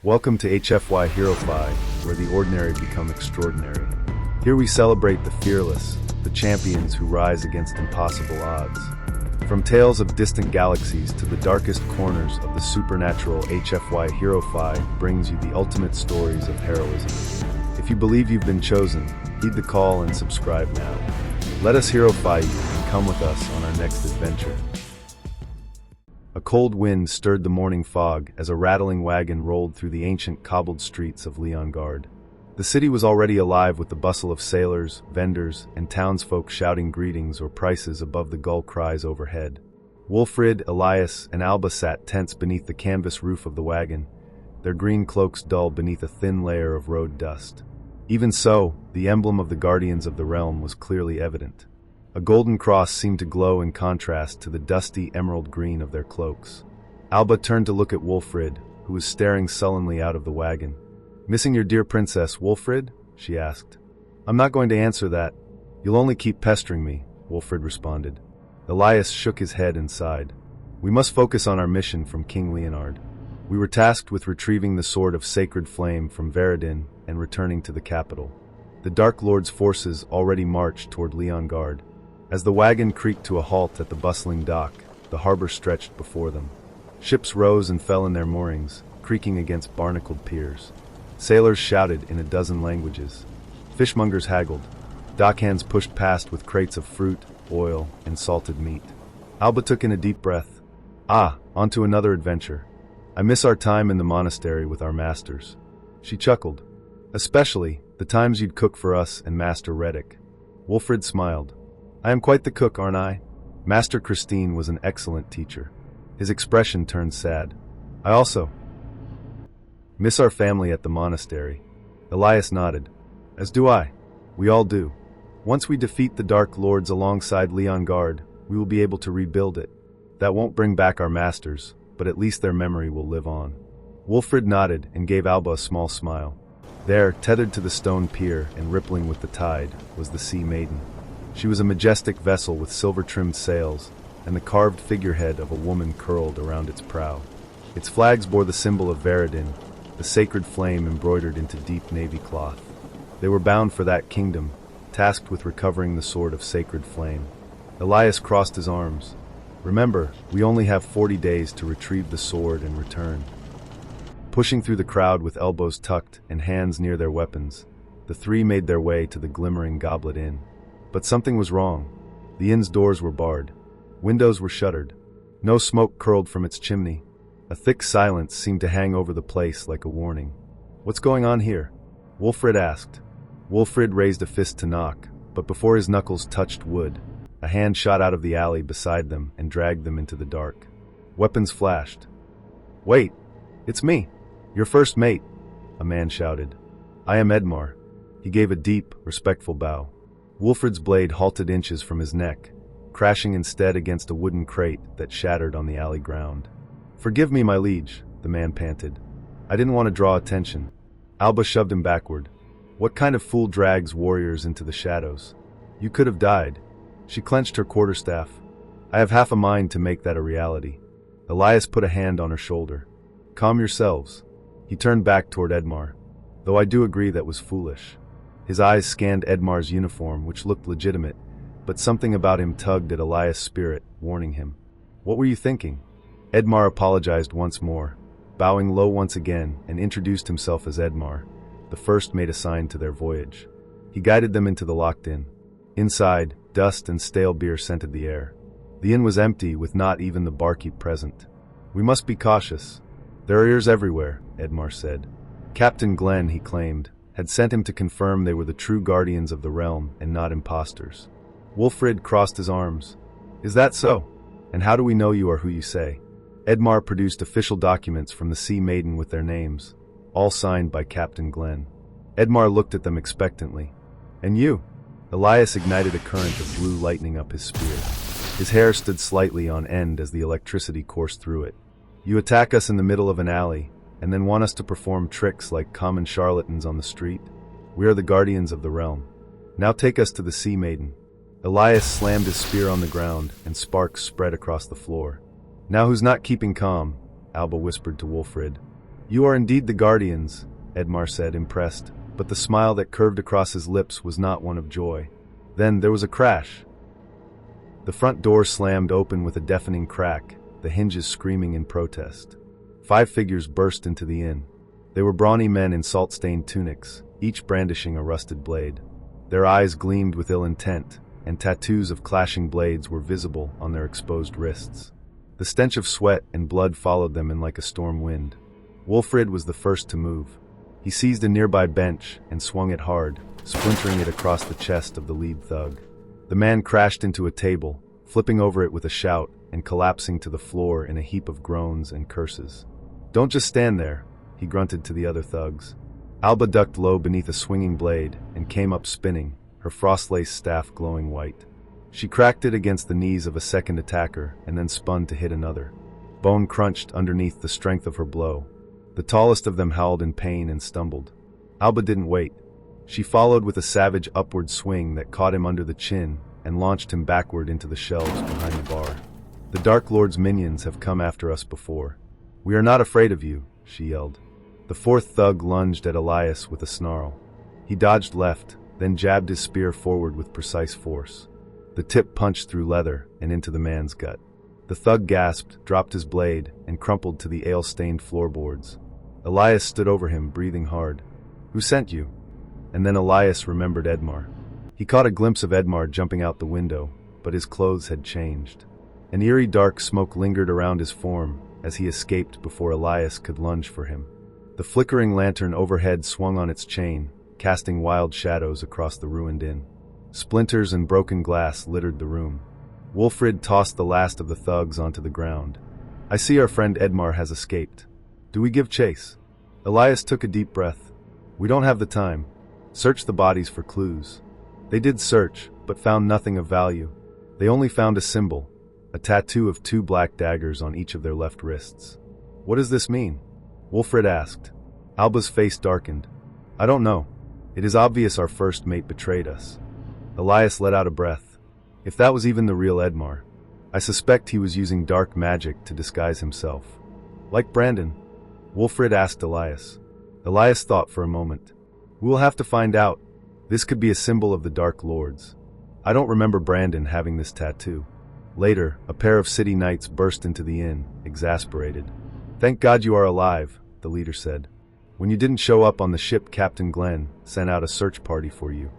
Welcome to HFY Hero Fi, where the ordinary become extraordinary. Here we celebrate the fearless, the champions who rise against impossible odds. From tales of distant galaxies to the darkest corners of the supernatural, HFY Hero Fi brings you the ultimate stories of heroism. If you believe you've been chosen, heed the call and subscribe now. Let us Hero Fi you and come with us on our next adventure. A cold wind stirred the morning fog as a rattling wagon rolled through the ancient cobbled streets of Leongarde. The city was already alive with the bustle of sailors, vendors, and townsfolk shouting greetings or prices above the gull cries overhead. Wolfrid, Elias, and Alba sat tense beneath the canvas roof of the wagon, their green cloaks dull beneath a thin layer of road dust. Even so, the emblem of the Guardians of the Realm was clearly evident. A golden cross seemed to glow in contrast to the dusty emerald green of their cloaks. Alba turned to look at Wolfrid, who was staring sullenly out of the wagon. "Missing your dear princess, Wolfrid?" she asked. "I'm not going to answer that. You'll only keep pestering me," Wolfrid responded. Elias shook his head and sighed. "We must focus on our mission from King Leongarde. We were tasked with retrieving the Sword of Sacred Flame from Veradin and returning to the capital. The Dark Lord's forces already marched toward Leongarde. As the wagon creaked to a halt at the bustling dock, the harbor stretched before them. Ships rose and fell in their moorings, creaking against barnacled piers. Sailors shouted in a dozen languages. Fishmongers haggled. Dockhands pushed past with crates of fruit, oil, and salted meat. Alba took in a deep breath. On to another adventure. I miss our time in the monastery with our masters. She chuckled. Especially the times you'd cook for us and Master Reddick. Wolfrid smiled. I am quite the cook, aren't I? Master Christine was an excellent teacher. His expression turned sad. I also miss our family at the monastery. Elias nodded. As do I. We all do. Once we defeat the Dark Lords alongside Leongarde, we will be able to rebuild it. That won't bring back our masters, but at least their memory will live on. Wolfrid nodded and gave Alba a small smile. There, tethered to the stone pier and rippling with the tide, was the Sea Maiden. She was a majestic vessel with silver-trimmed sails, and the carved figurehead of a woman curled around its prow. Its flags bore the symbol of Veradin, the sacred flame embroidered into deep navy cloth. They were bound for that kingdom, tasked with recovering the Sword of Sacred Flame. Elias crossed his arms. Remember, we only have 40 days to retrieve the sword and return. Pushing through the crowd with elbows tucked and hands near their weapons, the three made their way to the glimmering Goblet Inn. But something was wrong. The inn's doors were barred. Windows were shuttered. No smoke curled from its chimney. A thick silence seemed to hang over the place like a warning. What's going on here? Wolfrid asked. Wolfrid raised a fist to knock, but before his knuckles touched wood, a hand shot out of the alley beside them and dragged them into the dark. Weapons flashed. Wait! It's me! Your first mate! A man shouted. I am Edmar. He gave a deep, respectful bow. Wolfrid's blade halted inches from his neck, crashing instead against a wooden crate that shattered on the alley ground. Forgive me, my liege, the man panted. I didn't want to draw attention. Alba shoved him backward. What kind of fool drags warriors into the shadows? You could have died. She clenched her quarterstaff. I have half a mind to make that a reality. Elias put a hand on her shoulder. Calm yourselves. He turned back toward Edmar. Though I do agree that was foolish. His eyes scanned Edmar's uniform, which looked legitimate, but something about him tugged at Elias' spirit, warning him. What were you thinking? Edmar apologized once more, bowing low once again, and introduced himself as Edmar, the first mate assigned to their voyage. He guided them into the locked inn. Inside, dust and stale beer scented the air. The inn was empty, with not even the barkeep present. We must be cautious. There are ears everywhere, Edmar said. Captain Glenn, he claimed, had sent him to confirm they were the true guardians of the realm and not impostors. Wolfrid crossed his arms. Is that so? And how do we know you are who you say? Edmar produced official documents from the Sea Maiden with their names, all signed by Captain Glenn. Edmar looked at them expectantly. And you? Elias ignited a current of blue lightning up his spear. His hair stood slightly on end as the electricity coursed through it. You attack us in the middle of an alley, and then want us to perform tricks like common charlatans on the street? We are the guardians of the realm. Now take us to the Sea Maiden. Elias slammed his spear on the ground, and sparks spread across the floor. Now who's not keeping calm? Alba whispered to Wolfrid. You are indeed the Guardians, Edmar said, impressed, but the smile that curved across his lips was not one of joy. Then there was a crash. The front door slammed open with a deafening crack, the hinges screaming in protest. 5 figures burst into the inn. They were brawny men in salt-stained tunics, each brandishing a rusted blade. Their eyes gleamed with ill intent, and tattoos of clashing blades were visible on their exposed wrists. The stench of sweat and blood followed them in like a storm wind. Wolfrid was the first to move. He seized a nearby bench and swung it hard, splintering it across the chest of the lead thug. The man crashed into a table, flipping over it with a shout and collapsing to the floor in a heap of groans and curses. "Don't just stand there," he grunted to the other thugs. Alba ducked low beneath a swinging blade and came up spinning, her frost-laced staff glowing white. She cracked it against the knees of a second attacker and then spun to hit another. Bone crunched underneath the strength of her blow. The tallest of them howled in pain and stumbled. Alba didn't wait. She followed with a savage upward swing that caught him under the chin and launched him backward into the shelves behind the bar. "The Dark Lord's minions have come after us before. We are not afraid of you," she yelled. The 4th thug lunged at Elias with a snarl. He dodged left, then jabbed his spear forward with precise force. The tip punched through leather and into the man's gut. The thug gasped, dropped his blade, and crumpled to the ale-stained floorboards. Elias stood over him, breathing hard. "Who sent you?" And then Elias remembered Edmar. He caught a glimpse of Edmar jumping out the window, but his clothes had changed. An eerie dark smoke lingered around his form as he escaped before Elias could lunge for him. The flickering lantern overhead swung on its chain, casting wild shadows across the ruined inn. Splinters and broken glass littered the room. Wolfrid tossed the last of the thugs onto the ground. "I see our friend Edmar has escaped. Do we give chase?" Elias took a deep breath. "We don't have the time. Search the bodies for clues." They did search, but found nothing of value. They only found a symbol, a tattoo of 2 black daggers on each of their left wrists. "What does this mean?" Wolfrid asked. Alba's face darkened. "I don't know. It is obvious our first mate betrayed us." Elias let out a breath. If that was even the real Edmar, I suspect he was using dark magic to disguise himself. "Like Brandon?" Wolfrid asked Elias. Elias thought for a moment. "We'll have to find out. This could be a symbol of the Dark Lords. I don't remember Brandon having this tattoo." Later, a pair of city knights burst into the inn, exasperated. "Thank God you are alive," the leader said. "When you didn't show up on the ship, Captain Glenn sent out a search party for you.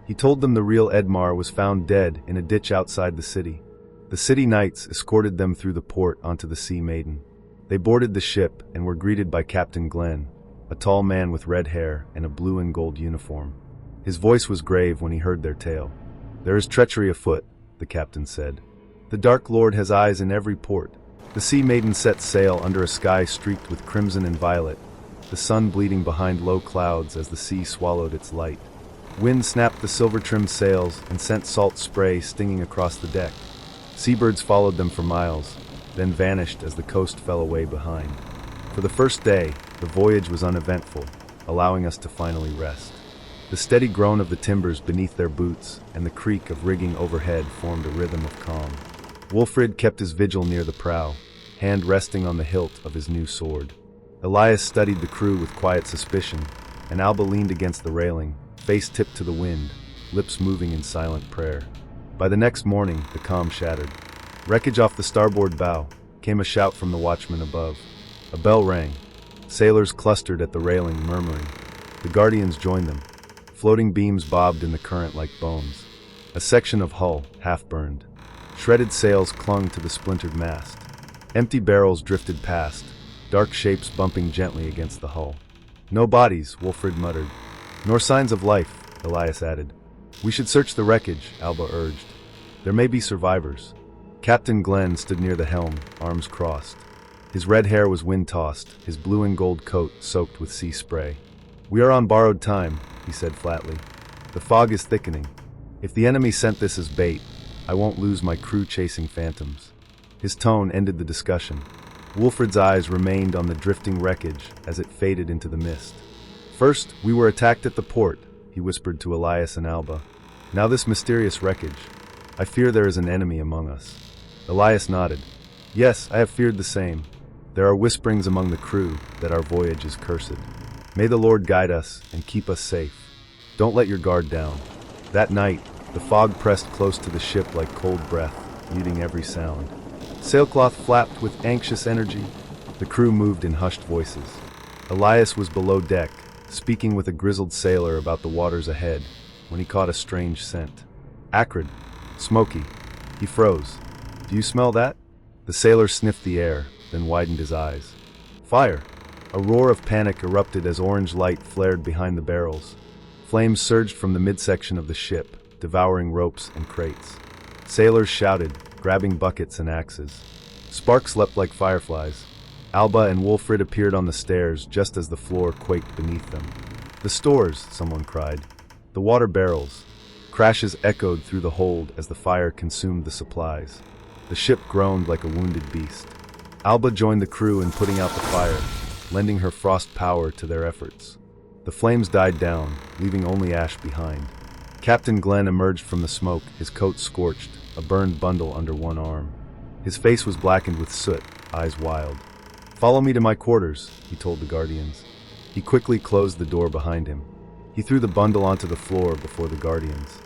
He told them the real Edmar was found dead in a ditch outside the city. The city knights escorted them through the port onto the Sea Maiden. They boarded the ship and were greeted by Captain Glenn, a tall man with red hair and a blue and gold uniform. His voice was grave when he heard their tale. "There is treachery afoot," the captain said. "The Dark Lord has eyes in every port." The Sea Maiden set sail under a sky streaked with crimson and violet, the sun bleeding behind low clouds as the sea swallowed its light. Wind snapped the silver-trimmed sails and sent salt spray stinging across the deck. Seabirds followed them for miles, then vanished as the coast fell away behind. For the first day, the voyage was uneventful, allowing us to finally rest. The steady groan of the timbers beneath their boots and the creak of rigging overhead formed a rhythm of calm. Wolfrid kept his vigil near the prow, hand resting on the hilt of his new sword. Elias studied the crew with quiet suspicion, and Alba leaned against the railing, face tipped to the wind, lips moving in silent prayer. By the next morning, the calm shattered. Wreckage off the starboard bow, came a shout from the watchman above. A bell rang. Sailors clustered at the railing, murmuring. The Guardians joined them. Floating beams bobbed in the current like bones. A section of hull, half-burned. Shredded sails clung to the splintered mast. Empty barrels drifted past, dark shapes bumping gently against the hull. "No bodies," Wolfrid muttered. "Nor signs of life," Elias added. "We should search the wreckage," Alba urged. "There may be survivors." Captain Glenn stood near the helm, arms crossed. His red hair was wind-tossed, his blue and gold coat soaked with sea spray. "We are on borrowed time," he said flatly. "The fog is thickening. If the enemy sent this as bait, I won't lose my crew chasing phantoms." His tone ended the discussion. Wolfrid's eyes remained on the drifting wreckage as it faded into the mist. "First, we were attacked at the port," he whispered to Elias and Alba. "Now this mysterious wreckage. I fear there is an enemy among us." Elias nodded. "Yes, I have feared the same. There are whisperings among the crew that our voyage is cursed. May the Lord guide us and keep us safe. Don't let your guard down. That night, the fog pressed close to the ship like cold breath, muting every sound. Sailcloth flapped with anxious energy. The crew moved in hushed voices. Elias was below deck, speaking with a grizzled sailor about the waters ahead, when he caught a strange scent. Acrid. Smoky. He froze. Do you smell that? The sailor sniffed the air, then widened his eyes. Fire! A roar of panic erupted as orange light flared behind the barrels. Flames surged from the midsection of the ship, devouring ropes and crates. Sailors shouted, grabbing buckets and axes. Sparks leapt like fireflies. Alba and Wolfrid appeared on the stairs just as the floor quaked beneath them. The stores, someone cried. The water barrels. Crashes echoed through the hold as the fire consumed the supplies. The ship groaned like a wounded beast. Alba joined the crew in putting out the fire, lending her frost power to their efforts. The flames died down, leaving only ash behind. Captain Glenn emerged from the smoke, his coat scorched, a burned bundle under one arm. His face was blackened with soot, eyes wild. "Follow me to my quarters," he told the Guardians. He quickly closed the door behind him. He threw the bundle onto the floor before the Guardians.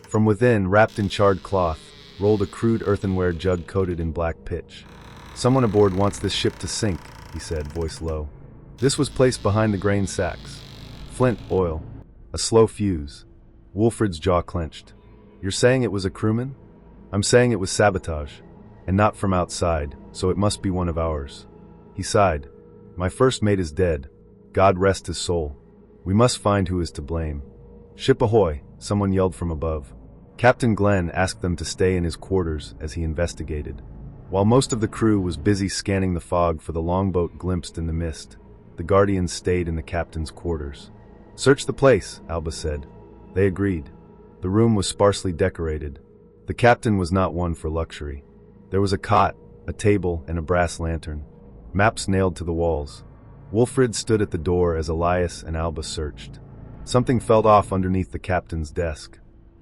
From within, wrapped in charred cloth, rolled a crude earthenware jug coated in black pitch. "Someone aboard wants this ship to sink," he said, voice low. This was placed behind the grain sacks. Flint, oil. A slow fuse. Wolfrid's jaw clenched. "You're saying it was a crewman?" "I'm saying it was sabotage. And not from outside, so it must be one of ours." He sighed. "My first mate is dead. God rest his soul. We must find who is to blame." "Ship ahoy," someone yelled from above. Captain Glenn asked them to stay in his quarters as he investigated. While most of the crew was busy scanning the fog for the longboat glimpsed in the mist, the Guardians stayed in the captain's quarters. "Search the place," Alba said. They agreed. The room was sparsely decorated. The captain was not one for luxury. There was a cot, a table, and a brass lantern. Maps nailed to the walls. Wolfrid stood at the door as Elias and Alba searched. Something felt off underneath the captain's desk.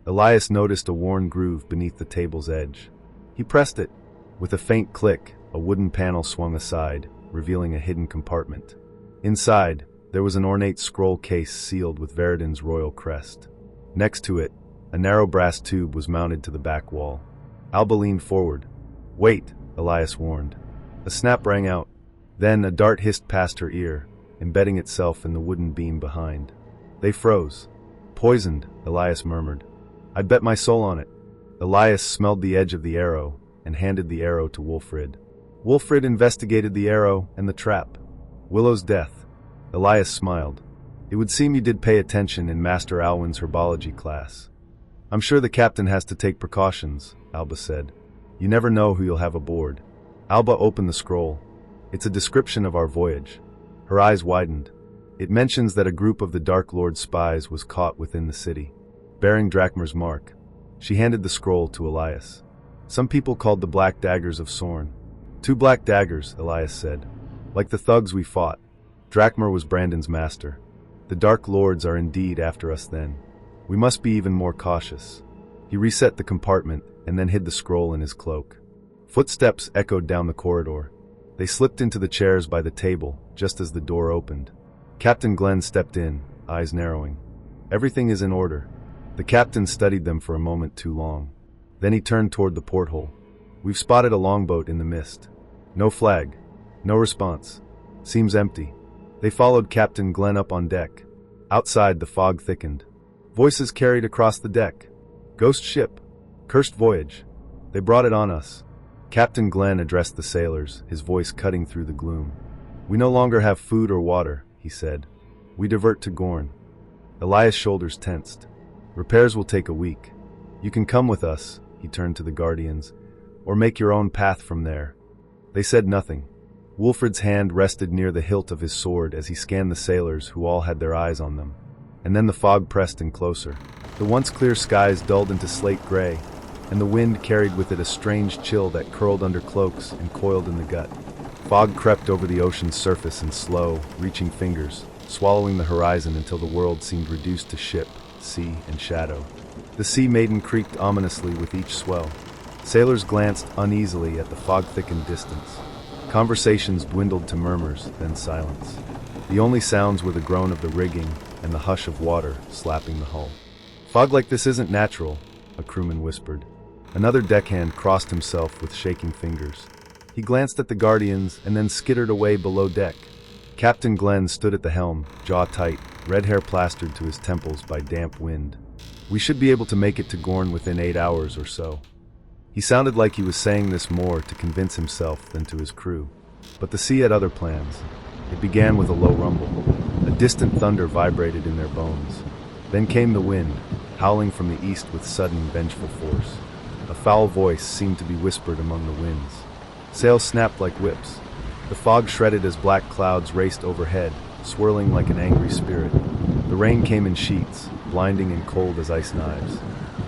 Elias noticed a worn groove beneath the table's edge. He pressed it. With a faint click, a wooden panel swung aside, revealing a hidden compartment. Inside, there was an ornate scroll case sealed with Veradin's royal crest. Next to it, a narrow brass tube was mounted to the back wall. Alba leaned forward. "Wait," Elias warned. A snap rang out. Then a dart hissed past her ear, embedding itself in the wooden beam behind. They froze. "Poisoned," Elias murmured. "I'd bet my soul on it." Elias smelled the edge of the arrow and handed the arrow to Wolfrid. Wolfrid investigated the arrow and the trap. "Willow's death." Elias smiled. "It would seem you did pay attention in Master Alwyn's herbology class." "I'm sure the captain has to take precautions," Alba said. "You never know who you'll have aboard." Alba opened the scroll. "It's a description of our voyage." Her eyes widened. "It mentions that a group of the Dark Lord's spies was caught within the city, bearing Drakmar's mark." She handed the scroll to Elias. "Some people called the Black Daggers of Sorn." "Two black daggers," Elias said. "Like the thugs we fought. Drakmar was Brandon's master. The Dark Lords are indeed after us then. We must be even more cautious." He reset the compartment and then hid the scroll in his cloak. Footsteps echoed down the corridor. They slipped into the chairs by the table just as the door opened. Captain Glenn stepped in, eyes narrowing. "Everything is in order." The captain studied them for a moment too long. Then he turned toward the porthole. "We've spotted a longboat in the mist. No flag. No response. Seems empty." They followed Captain Glenn up on deck. Outside, the fog thickened. Voices carried across the deck. "Ghost ship. Cursed voyage. They brought it on us." Captain Glenn addressed the sailors, his voice cutting through the gloom. "We no longer have food or water," he said. "We divert to Gorn." Elias' shoulders tensed. "Repairs will take a week. You can come with us," he turned to the Guardians, "or make your own path from there." They said nothing. Wolfrid's hand rested near the hilt of his sword as he scanned the sailors who all had their eyes on them. And then the fog pressed in closer. The once clear skies dulled into slate gray, and the wind carried with it a strange chill that curled under cloaks and coiled in the gut. Fog crept over the ocean's surface in slow, reaching fingers, swallowing the horizon until the world seemed reduced to ship, sea, and shadow. The Sea Maiden creaked ominously with each swell. Sailors glanced uneasily at the fog-thickened distance. Conversations dwindled to murmurs, then silence. The only sounds were the groan of the rigging and the hush of water slapping the hull. "Fog like this isn't natural," a crewman whispered. Another deckhand crossed himself with shaking fingers. He glanced at the Guardians and then skittered away below deck. Captain Glenn stood at the helm, jaw tight, red hair plastered to his temples by damp wind. "We should be able to make it to Gorn within 8 hours or so." He sounded like he was saying this more to convince himself than to his crew. But the sea had other plans. It began with a low rumble. A distant thunder vibrated in their bones. Then came the wind, howling from the east with sudden, vengeful force. A foul voice seemed to be whispered among the winds. Sails snapped like whips. The fog shredded as black clouds raced overhead, swirling like an angry spirit. The rain came in sheets, blinding and cold as ice knives.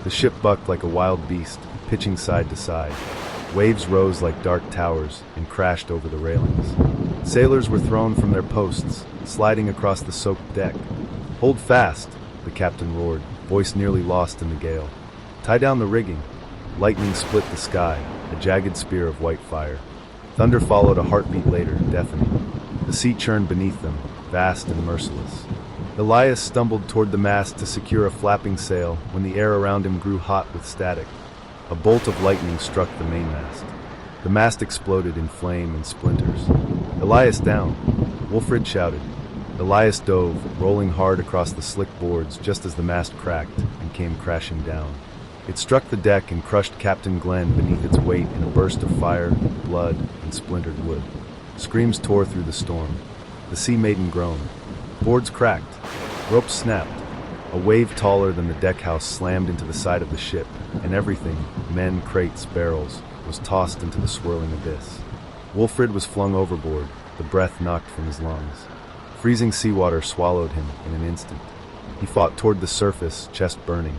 The ship bucked like a wild beast, pitching side to side. Waves rose like dark towers and crashed over the railings. Sailors were thrown from their posts, sliding across the soaked deck. "Hold fast," the captain roared, voice nearly lost in the gale. "Tie down the rigging." Lightning split the sky, a jagged spear of white fire. Thunder followed a heartbeat later, deafening. The sea churned beneath them, vast and merciless. Elias stumbled toward the mast to secure a flapping sail when the air around him grew hot with static. A bolt of lightning struck the mainmast. The mast exploded in flame and splinters. "Elias down!" Wolfrid shouted. Elias dove, rolling hard across the slick boards just as the mast cracked and came crashing down. It struck the deck and crushed Captain Glenn beneath its weight in a burst of fire, blood, and splintered wood. Screams tore through the storm. The Sea Maiden groaned. Boards cracked. Ropes snapped. A wave taller than the deckhouse slammed into the side of the ship, and everything, men, crates, barrels, was tossed into the swirling abyss. Wolfrid was flung overboard, the breath knocked from his lungs. Freezing seawater swallowed him in an instant. He fought toward the surface, chest burning,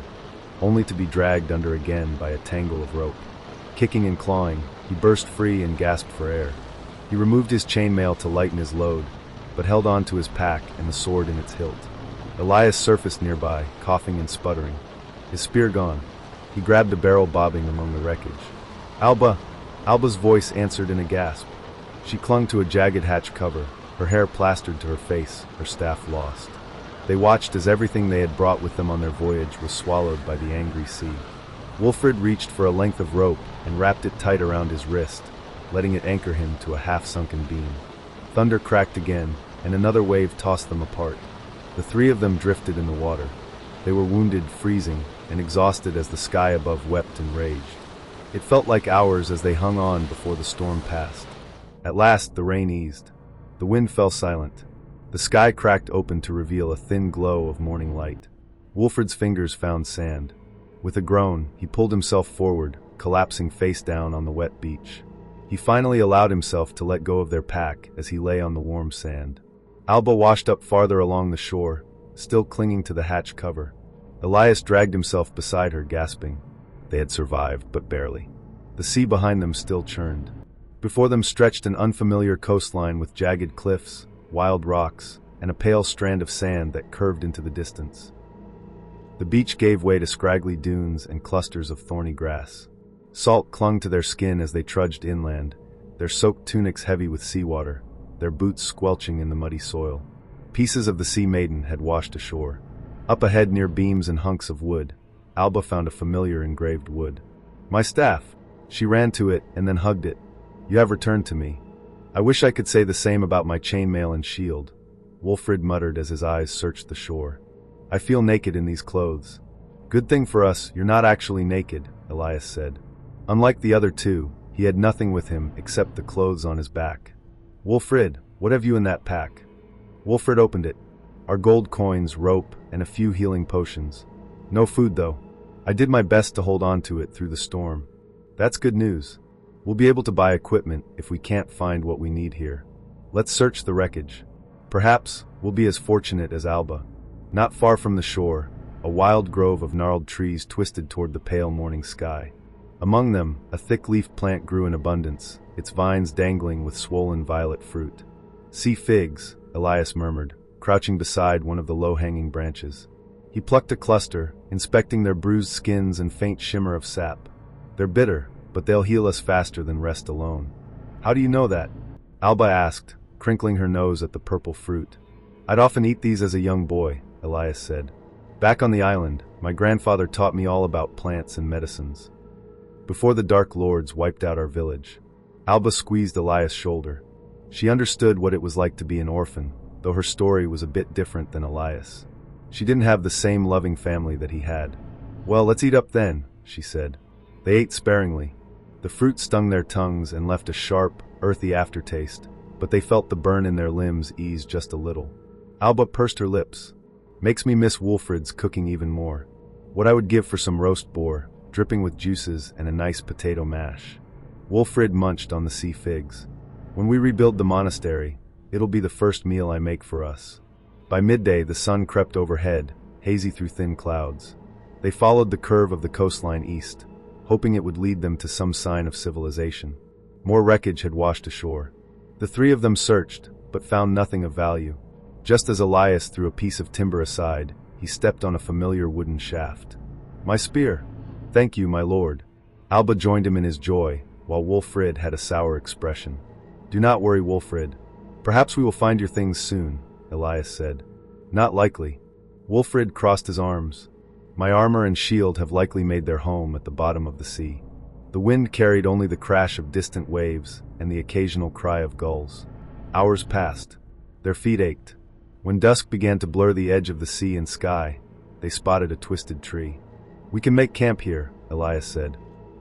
only to be dragged under again by a tangle of rope. Kicking and clawing, he burst free and gasped for air. He removed his chainmail to lighten his load, but held on to his pack and the sword in its hilt. Elias surfaced nearby, coughing and sputtering. His spear gone. He grabbed a barrel bobbing among the wreckage. "Alba!" Alba's voice answered in a gasp. She clung to a jagged hatch cover, her hair plastered to her face, her staff lost. They watched as everything they had brought with them on their voyage was swallowed by the angry sea. Wolfrid reached for a length of rope and wrapped it tight around his wrist, letting it anchor him to a half-sunken beam. Thunder cracked again, and another wave tossed them apart. The three of them drifted in the water. They were wounded, freezing, and exhausted as the sky above wept and raged. It felt like hours as they hung on before the storm passed. At last, the rain eased. The wind fell silent. The sky cracked open to reveal a thin glow of morning light. Wolfrid's fingers found sand. With a groan, he pulled himself forward, collapsing face down on the wet beach. He finally allowed himself to let go of their pack as he lay on the warm sand. Alba washed up farther along the shore, still clinging to the hatch cover. Elias dragged himself beside her, gasping. They had survived, but barely. The sea behind them still churned. Before them stretched an unfamiliar coastline with jagged cliffs, wild rocks, and a pale strand of sand that curved into the distance. The beach gave way to scraggly dunes and clusters of thorny grass. Salt clung to their skin as they trudged inland, their soaked tunics heavy with seawater, their boots squelching in the muddy soil. Pieces of the Sea Maiden had washed ashore. Up ahead near beams and hunks of wood, Alba found a familiar engraved wood. "My staff!" She ran to it and then hugged it. "You have returned to me. I wish I could say the same about my chainmail and shield," Wolfrid muttered as his eyes searched the shore. "I feel naked in these clothes." "Good thing for us, you're not actually naked," Elias said. Unlike the other two, he had nothing with him except the clothes on his back. "Wolfrid, what have you in that pack?" Wolfrid opened it. "Our gold coins, rope, and a few healing potions. No food, though. I did my best to hold on to it through the storm." "That's good news. We'll be able to buy equipment if we can't find what we need here. Let's search the wreckage. Perhaps we'll be as fortunate as Alba." Not far from the shore, a wild grove of gnarled trees twisted toward the pale morning sky. Among them, a thick-leafed plant grew in abundance, its vines dangling with swollen violet fruit. "Sea figs," Elias murmured, crouching beside one of the low-hanging branches. He plucked a cluster, inspecting their bruised skins and faint shimmer of sap. "They're bitter, but they'll heal us faster than rest alone." "How do you know that?" Alba asked, crinkling her nose at the purple fruit. I'd often eat these as a young boy, Elias said. Back on the island, my grandfather taught me all about plants and medicines. Before the Dark Lords wiped out our village. Alba squeezed Elias' shoulder. She understood what it was like to be an orphan, though her story was a bit different than Elias. She didn't have the same loving family that he had. Well, let's eat up then, she said. They ate sparingly. The fruit stung their tongues and left a sharp, earthy aftertaste, but they felt the burn in their limbs ease just a little. Alba pursed her lips. Makes me miss Wolfrid's cooking even more. What I would give for some roast boar, dripping with juices and a nice potato mash. Wolfrid munched on the sea figs. When we rebuild the monastery, it'll be the first meal I make for us. By midday, the sun crept overhead, hazy through thin clouds. They followed the curve of the coastline east, hoping it would lead them to some sign of civilization. More wreckage had washed ashore. The three of them searched, but found nothing of value. Just as Elias threw a piece of timber aside, he stepped on a familiar wooden shaft. My spear. Thank you, my lord. Alba joined him in his joy, while Wolfrid had a sour expression. Do not worry, Wolfrid. Perhaps we will find your things soon, Elias said. Not likely. Wolfrid crossed his arms. My armor and shield have likely made their home at the bottom of the sea. The wind carried only the crash of distant waves and the occasional cry of gulls. Hours passed. Their feet ached. When dusk began to blur the edge of the sea and sky, they spotted a twisted tree. We can make camp here, Elias said.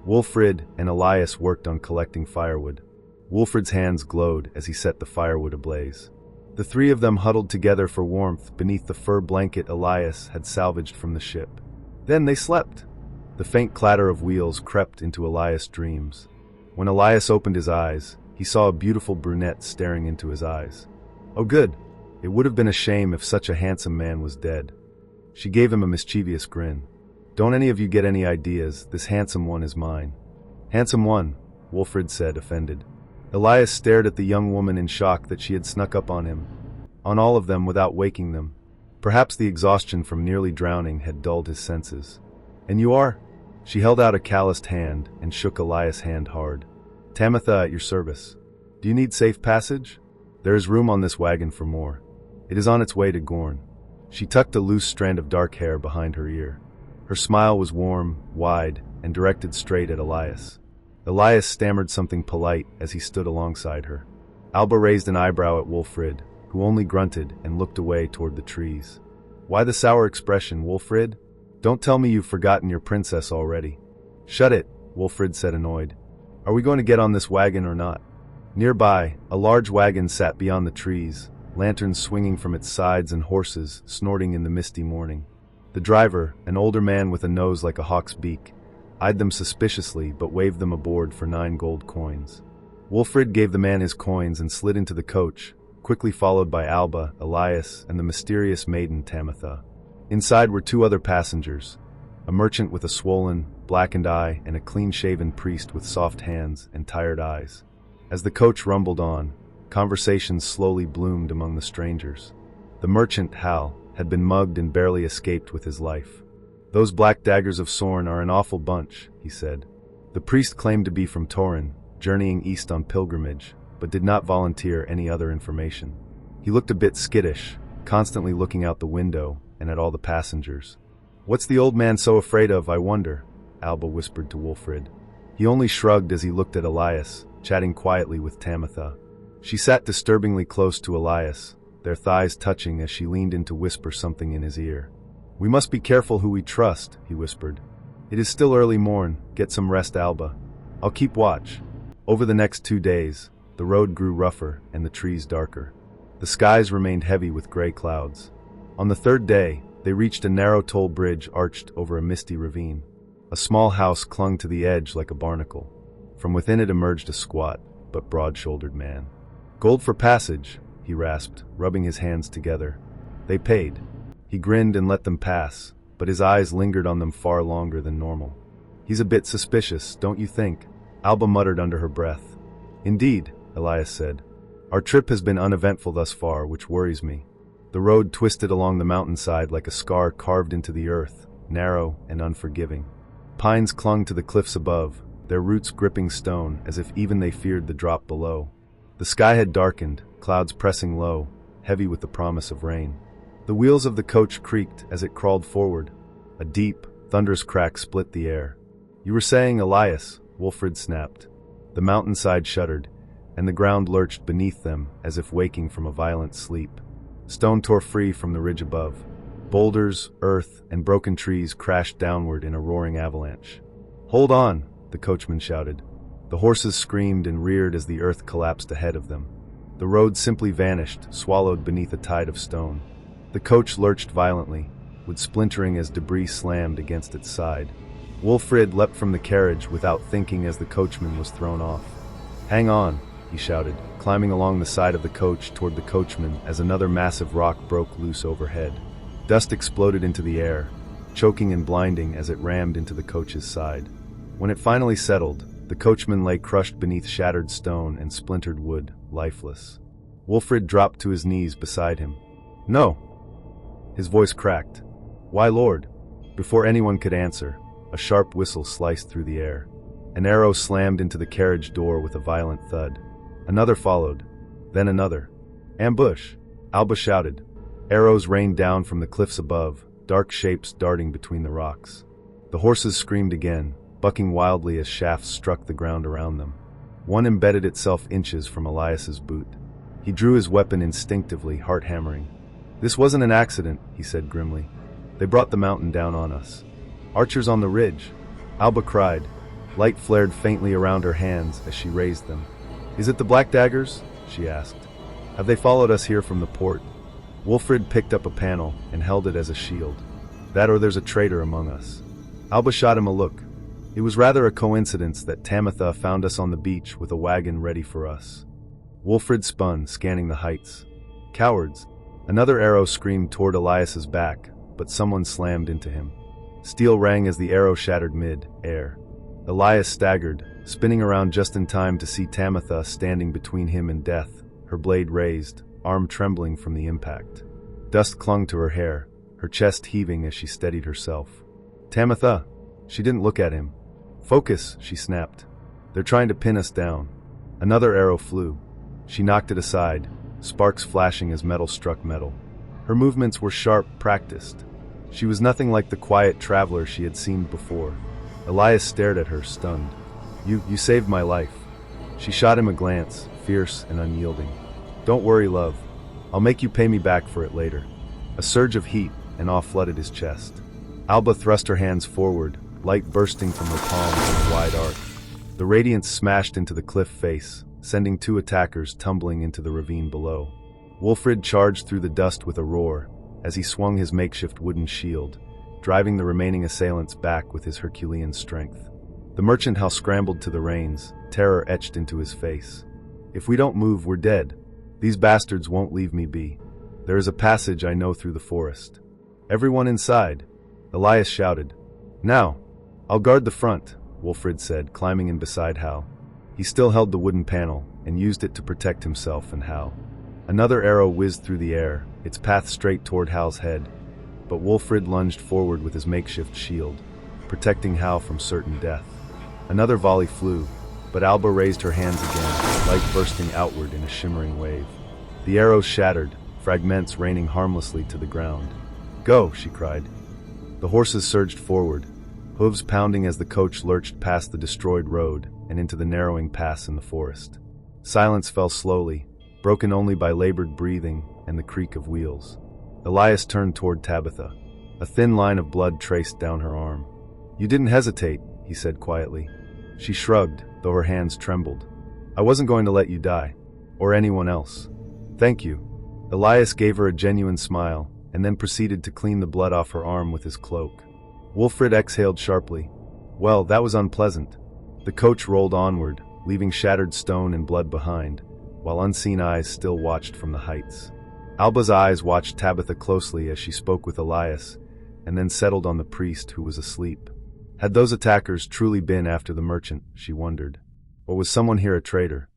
Wolfrid and Elias worked on collecting firewood. Wolfrid's hands glowed as he set the firewood ablaze. The three of them huddled together for warmth beneath the fur blanket Elias had salvaged from the ship. Then they slept. The faint clatter of wheels crept into Elias' dreams. When Elias opened his eyes, he saw a beautiful brunette staring into his eyes. Oh good. It would have been a shame if such a handsome man was dead. She gave him a mischievous grin. Don't any of you get any ideas, this handsome one is mine. Handsome one, Wolfrid said, offended. Elias stared at the young woman in shock that she had snuck up on him. On all of them without waking them. Perhaps the exhaustion from nearly drowning had dulled his senses. And you are? She held out a calloused hand and shook Elias' hand hard. Tamitha at your service. Do you need safe passage? There is room on this wagon for more. It is on its way to Gorn. She tucked a loose strand of dark hair behind her ear. Her smile was warm, wide, and directed straight at Elias. Elias stammered something polite as he stood alongside her. Alba raised an eyebrow at Wolfrid, who only grunted and looked away toward the trees. Why the sour expression, Wolfrid? Don't tell me you've forgotten your princess already. Shut it, Wolfrid said, annoyed. Are we going to get on this wagon or not? Nearby, a large wagon sat beyond the trees, lanterns swinging from its sides and horses snorting in the misty morning. The driver, an older man with a nose like a hawk's beak, eyed them suspiciously but waved them aboard for 9 gold coins. Wolfrid gave the man his coins and slid into the coach, quickly followed by Alba, Elias, and the mysterious maiden Tamitha. Inside were 2 other passengers, a merchant with a swollen, blackened eye and a clean-shaven priest with soft hands and tired eyes. As the coach rumbled on, conversations slowly bloomed among the strangers. The merchant, Hal, had been mugged and barely escaped with his life. Those black daggers of Sorn are an awful bunch, he said. The priest claimed to be from Torin, journeying east on pilgrimage, but did not volunteer any other information. He looked a bit skittish, constantly looking out the window and at all the passengers. What's the old man so afraid of, I wonder? Alba whispered to Wolfrid. He only shrugged as he looked at Elias, chatting quietly with Tamitha. She sat disturbingly close to Elias, their thighs touching as she leaned in to whisper something in his ear. We must be careful who we trust, he whispered. It is still early morn, get some rest, Alba. I'll keep watch. Over the next 2 days, the road grew rougher and the trees darker. The skies remained heavy with gray clouds. On the 3rd day, they reached a narrow toll bridge arched over a misty ravine. A small house clung to the edge like a barnacle. From within it emerged a squat, but broad-shouldered man. Gold for passage, he rasped, rubbing his hands together. They paid. He grinned and let them pass, but his eyes lingered on them far longer than normal. He's a bit suspicious, don't you think? Alba muttered under her breath. Indeed, Elias said. Our trip has been uneventful thus far, which worries me. The road twisted along the mountainside like a scar carved into the earth, narrow and unforgiving. Pines clung to the cliffs above, their roots gripping stone as if even they feared the drop below. The sky had darkened, clouds pressing low, heavy with the promise of rain. The wheels of the coach creaked as it crawled forward. A deep, thunderous crack split the air. "You were saying, Elias," Wolfrid snapped. The mountainside shuddered, and the ground lurched beneath them as if waking from a violent sleep. Stone tore free from the ridge above. Boulders, earth, and broken trees crashed downward in a roaring avalanche. "Hold on," the coachman shouted. The horses screamed and reared as the earth collapsed ahead of them. The road simply vanished, swallowed beneath a tide of stone. The coach lurched violently, wood splintering as debris slammed against its side. Wolfrid leapt from the carriage without thinking as the coachman was thrown off. "Hang on," he shouted, climbing along the side of the coach toward the coachman as another massive rock broke loose overhead. Dust exploded into the air, choking and blinding as it rammed into the coach's side. When it finally settled, the coachman lay crushed beneath shattered stone and splintered wood, lifeless. Wolfrid dropped to his knees beside him. "No!" His voice cracked. "Why, Lord?" Before anyone could answer, a sharp whistle sliced through the air. An arrow slammed into the carriage door with a violent thud. Another followed, then another. "Ambush!" Alba shouted. Arrows rained down from the cliffs above, dark shapes darting between the rocks. The horses screamed again, bucking wildly as shafts struck the ground around them. One embedded itself inches from Elias's boot. He drew his weapon instinctively, heart hammering. "This wasn't an accident," he said grimly. "They brought the mountain down on us." "Archers on the ridge!" Alba cried. Light flared faintly around her hands as she raised them. "Is it the black daggers?" she asked. "Have they followed us here from the port?" Wolfrid picked up a panel and held it as a shield. "That or there's a traitor among us." Alba shot him a look. It was rather a coincidence that Tamitha found us on the beach with a wagon ready for us. Wolfrid spun, scanning the heights. "Cowards!" Another arrow screamed toward Elias's back, but someone slammed into him. Steel rang as the arrow shattered mid-air. Elias staggered, spinning around just in time to see Tamitha standing between him and death, her blade raised, arm trembling from the impact. Dust clung to her hair, her chest heaving as she steadied herself. "Tamitha!" She didn't look at him. "Focus!" she snapped. "They're trying to pin us down." Another arrow flew. She knocked it aside, sparks flashing as metal struck metal. Her movements were sharp, practiced. She was nothing like the quiet traveler she had seen before. Elias stared at her, stunned. You saved my life." She shot him a glance, fierce and unyielding. "Don't worry, love. I'll make you pay me back for it later." A surge of heat and awe flooded his chest. Alba thrust her hands forward, light bursting from her palms in a wide arc. The radiance smashed into the cliff face, sending two attackers tumbling into the ravine below. Wolfrid charged through the dust with a roar, as he swung his makeshift wooden shield, driving the remaining assailants back with his Herculean strength. The merchant house scrambled to the reins, terror etched into his face. "If we don't move, we're dead. These bastards won't leave me be. There is a passage I know through the forest." "Everyone inside!" Elias shouted. "Now! I'll guard the front," Wolfrid said, climbing in beside Hal. He still held the wooden panel, and used it to protect himself and Hal. Another arrow whizzed through the air, its path straight toward Hal's head, but Wolfrid lunged forward with his makeshift shield, protecting Hal from certain death. Another volley flew, but Alba raised her hands again, light bursting outward in a shimmering wave. The arrows shattered, fragments raining harmlessly to the ground. "Go!" she cried. The horses surged forward, hooves pounding as the coach lurched past the destroyed road and into the narrowing pass in the forest. Silence fell slowly, broken only by labored breathing and the creak of wheels. Elias turned toward Tabitha. A thin line of blood traced down her arm. "You didn't hesitate," he said quietly. She shrugged, though her hands trembled. "I wasn't going to let you die. Or anyone else. Thank you." Elias gave her a genuine smile, and then proceeded to clean the blood off her arm with his cloak. Wolfrid exhaled sharply. Well, that was unpleasant. The coach rolled onward, leaving shattered stone and blood behind, while unseen eyes still watched from the heights. Alba's eyes watched Tabitha closely as she spoke with Elias, and then settled on the priest who was asleep. Had those attackers truly been after the merchant, she wondered? Or was someone here a traitor?